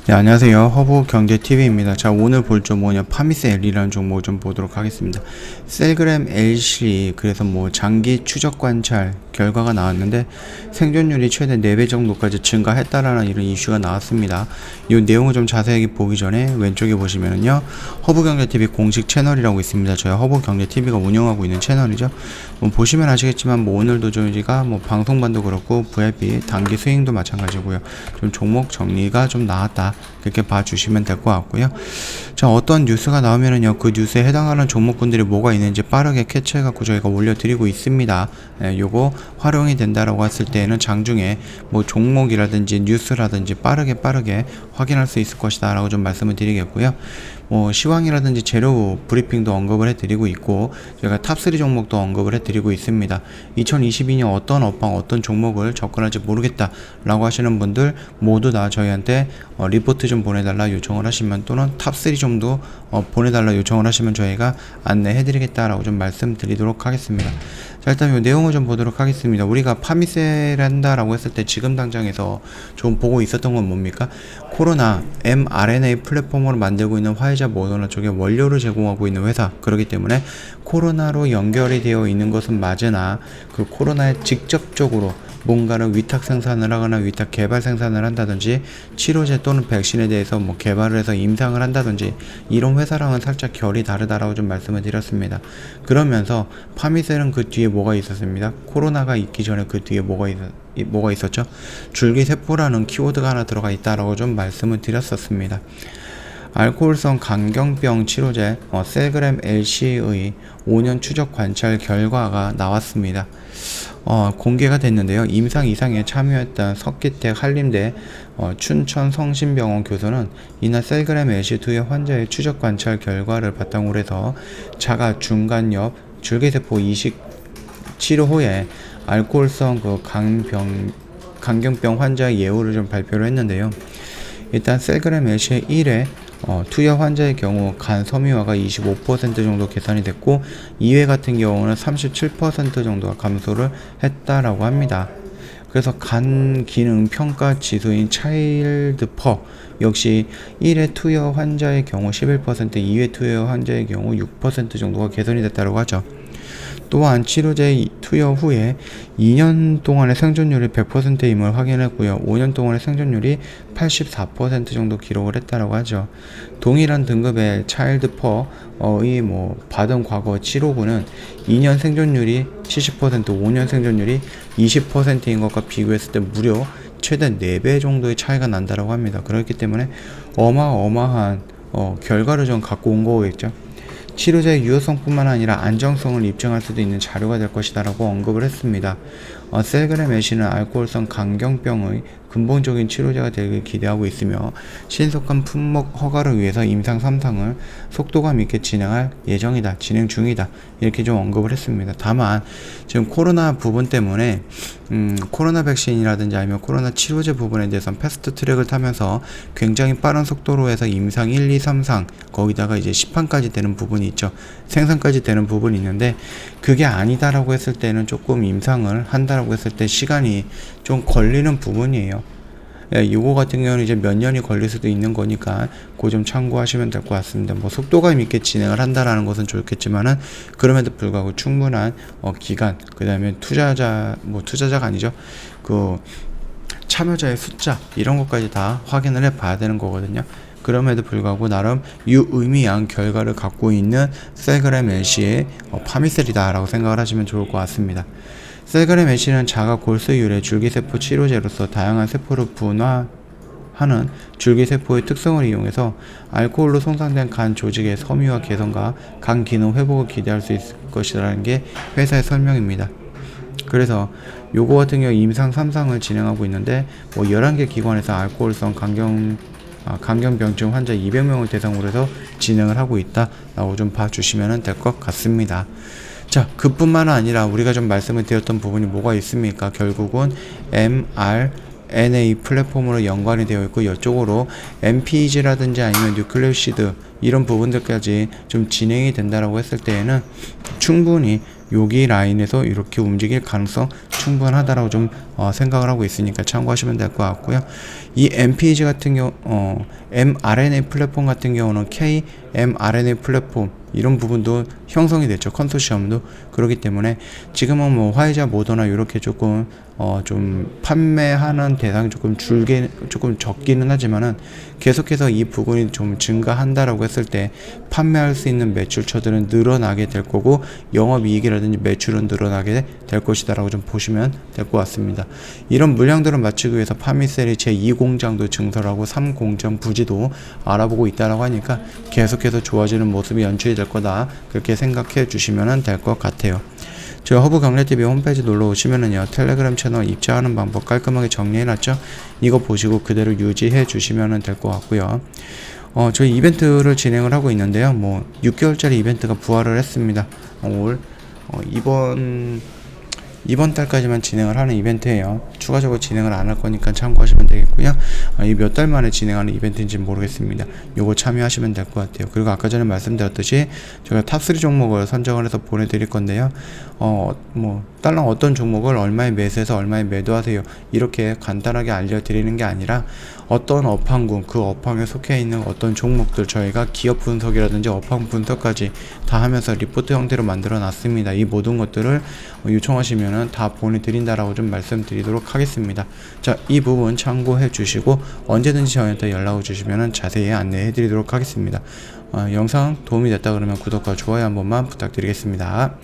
네, 안녕하세요. 허브경제TV입니다. 자, 오늘 볼 종목은 파미셀이라는 종목을 좀 보도록 하겠습니다. 셀그램 LC, 그래서 장기 추적 관찰 결과가 나왔는데 생존율이 최대 4배 정도까지 증가했다라는 이런 이슈가 나왔습니다. 이 내용을 좀 자세하게 보기 전에 왼쪽에 보시면은요, 허브경제TV 공식 채널이라고 있습니다. 저희 허브경제TV가 운영하고 있는 채널이죠. 보시면 아시겠지만 오늘도 저희가 방송반도 그렇고 VIP 단기 스윙도 마찬가지고요. 좀 종목 정리가 좀 나왔다. 그렇게 봐주시면 될 것 같고요. 자, 어떤 뉴스가 나오면은요, 그 뉴스에 해당하는 종목군들이 뭐가 있는지 빠르게 캐치해갖고 저희가 올려드리고 있습니다. 요거 활용이 된다라고 했을 때에는 장중에 종목이라든지 뉴스라든지 빠르게 확인할 수 있을 것이다 라고 좀 말씀을 드리겠고요. 시황이라든지 재료 브리핑도 언급을 해드리고 있고, 제가 탑3 종목도 언급을 해드리고 있습니다. 2022년 어떤 업황, 어떤 종목을 접근할지 모르겠다 라고 하시는 분들 모두 다 저희한테 리포트 좀 보내달라 요청을 하시면, 또는 탑3 정도 보내달라 요청을 하시면 저희가 안내해드리겠다라고 좀 말씀드리도록 하겠습니다. 자, 일단 이 내용을 좀 보도록 하겠습니다. 우리가 파미셀 한다라고 했을 때 지금 당장에서 좀 보고 있었던 건 뭡니까? 코로나 mRNA 플랫폼으로 만들고 있는 화이자 모더나 쪽에 원료를 제공하고 있는 회사, 그렇기 때문에 코로나로 연결이 되어 있는 것은 맞으나 그 코로나에 직접적으로 뭔가를 위탁 생산을 하거나 위탁 개발 생산을 한다든지 치료제 또는 백신에 대해서 개발을 해서 임상을 한다든지 이런 회사랑은 살짝 결이 다르다라고 좀 말씀을 드렸습니다. 그러면서 파미셀은 그 뒤에 뭐가 있었습니다. 코로나가 있기 전에 그 뒤에 뭐가 있었죠? 줄기세포라는 키워드가 하나 들어가 있다라고 좀 말씀을 드렸었습니다. 알코올성 간경병 치료제 셀그램 LC의 5년 추적 관찰 결과가 나왔습니다. 공개가 됐는데요. 임상 이상에 참여했던 석기택 한림대 춘천성심병원 교수는 이날 셀그램 LC2의 환자의 추적 관찰 결과를 바탕으로 해서 자가 중간엽 줄기세포 이식 치료 후에 알코올성 간경병 환자의 예후를 좀 발표를 했는데요. 일단 셀그램 LC의 1회 투여 환자의 경우 간 섬유화가 25% 정도 개선이 됐고 2회 같은 경우는 37% 정도가 감소를 했다라고 합니다. 그래서 간 기능 평가 지수인 차일드 퍼 역시 1회 투여 환자의 경우 11%, 2회 투여 환자의 경우 6% 정도가 개선이 됐다고 하죠. 또한 치료제 투여 후에 2년 동안의 생존율이 100%임을 확인했고요. 5년 동안의 생존율이 84% 정도 기록을 했다고 하죠. 동일한 등급의 차일드 퍼의 받은 과거 치료군은 2년 생존율이 70%, 5년 생존율이 20%인 것과 비교했을 때 무려 최대 4배 정도의 차이가 난다고 합니다. 그렇기 때문에 어마어마한 결과를 좀 갖고 온 거겠죠. 치료제의 유효성뿐만 아니라 안정성을 입증할 수도 있는 자료가 될 것이다 라고 언급을 했습니다. 셀그램 LC는 알코올성 간경병의 근본적인 치료제가 되길 기대하고 있으며 신속한 품목 허가를 위해서 임상 3상을 속도감 있게 진행할 예정이다, 진행 중이다, 이렇게 좀 언급을 했습니다. 다만 지금 코로나 부분 때문에 코로나 백신이라든지 아니면 코로나 치료제 부분에 대해서는 패스트 트랙을 타면서 굉장히 빠른 속도로 해서 임상 1, 2, 3상 거기다가 이제 시판까지 되는 부분이 있죠. 생산까지 되는 부분이 있는데 그게 아니다라고 했을 때는 조금 임상을 한다라고 했을 때 시간이 좀 걸리는 부분이에요. 요거 같은 경우는 이제 몇 년이 걸릴 수도 있는 거니까 그 점 참고하시면 될 것 같습니다. 속도감 있게 진행을 한다라는 것은 좋겠지만은 그럼에도 불구하고 충분한 기간, 그 다음에 투자자가 아니죠. 그 참여자의 숫자 이런 것까지 다 확인을 해 봐야 되는 거거든요. 그럼에도 불구하고 나름 유의미한 결과를 갖고 있는 셀그램 LC의 파미셀이다 라고 생각을 하시면 좋을 것 같습니다. 셀그램 LC는 자가 골수율의 줄기세포 치료제로서 다양한 세포를 분화하는 줄기세포의 특성을 이용해서 알코올로 손상된 간 조직의 섬유화 개선과 간 기능 회복을 기대할 수 있을 것이라는 게 회사의 설명입니다. 그래서 요거 같은 경우 임상 3상을 진행하고 있는데 11개 기관에서 알코올성 간경병증 환자 200명을 대상으로 해서 진행을 하고 있다 라고 좀 봐주시면 될 것 같습니다. 자, 그뿐만 아니라 우리가 좀 말씀을 드렸던 부분이 뭐가 있습니까? 결국은 mRNA 플랫폼으로 연관이 되어 있고 이쪽으로 MPG라든지 아니면 뉴클레오시드 이런 부분들까지 좀 진행이 된다라고 했을 때에는 충분히 여기 라인에서 이렇게 움직일 가능성 충분하다라고 좀 생각을 하고 있으니까 참고하시면 될 것 같고요. 이 MPG 같은 경우 mRNA 플랫폼 같은 경우는 mRNA 플랫폼 이런 부분도 형성이 됐죠. 컨소시엄도. 그렇기 때문에 지금은 뭐 화이자, 모더나 이렇게 조금 좀 판매하는 대상이 조금 적기는 하지만은 계속해서 이 부분이 좀 증가한다라고 했을 때 판매할 수 있는 매출처들은 늘어나게 될 거고 영업이익이라든지 매출은 늘어나게 될 것이다라고 좀 보시면 될 것 같습니다. 이런 물량들을 맞추기 위해서 파미셀이 제2공장도 증설하고 3공장 부지도 알아보고 있다라고 하니까 계속해서 좋아지는 모습이 연출이 될 거다, 그렇게 생각해 주시면 될 것 같아요. 저 허브경제TV 홈페이지 놀러 오시면은요, 텔레그램 채널 입장하는 방법 깔끔하게 정리해놨죠. 이거 보시고 그대로 유지해 주시면 될 것 같고요. 저희 이벤트를 진행을 하고 있는데요. 뭐 6개월짜리 이벤트가 부활을 했습니다. 이번 달까지만 진행을 하는 이벤트예요. 추가적으로 진행을 안 할 거니까 참고하시면 되겠고요. 이 몇 달 만에 진행하는 이벤트인지 모르겠습니다. 요거 참여하시면 될 것 같아요. 그리고 아까 전에 말씀드렸듯이 제가 탑3 종목을 선정을 해서 보내드릴 건데요. 뭐 딸랑 어떤 종목을 얼마에 매수해서 얼마에 매도하세요, 이렇게 간단하게 알려드리는 게 아니라 어떤 업황군, 그 업황에 속해 있는 어떤 종목들 저희가 기업 분석이라든지 업황 분석까지 다 하면서 리포트 형태로 만들어 놨습니다. 이 모든 것들을 요청하시면은 다 보내드린다라고 좀 말씀드리도록 하겠습니다. 자, 이 부분 참고해 주시고 언제든지 저희한테 연락을 주시면은 자세히 안내해 드리도록 하겠습니다. 영상 도움이 됐다 그러면 구독과 좋아요 한 번만 부탁드리겠습니다.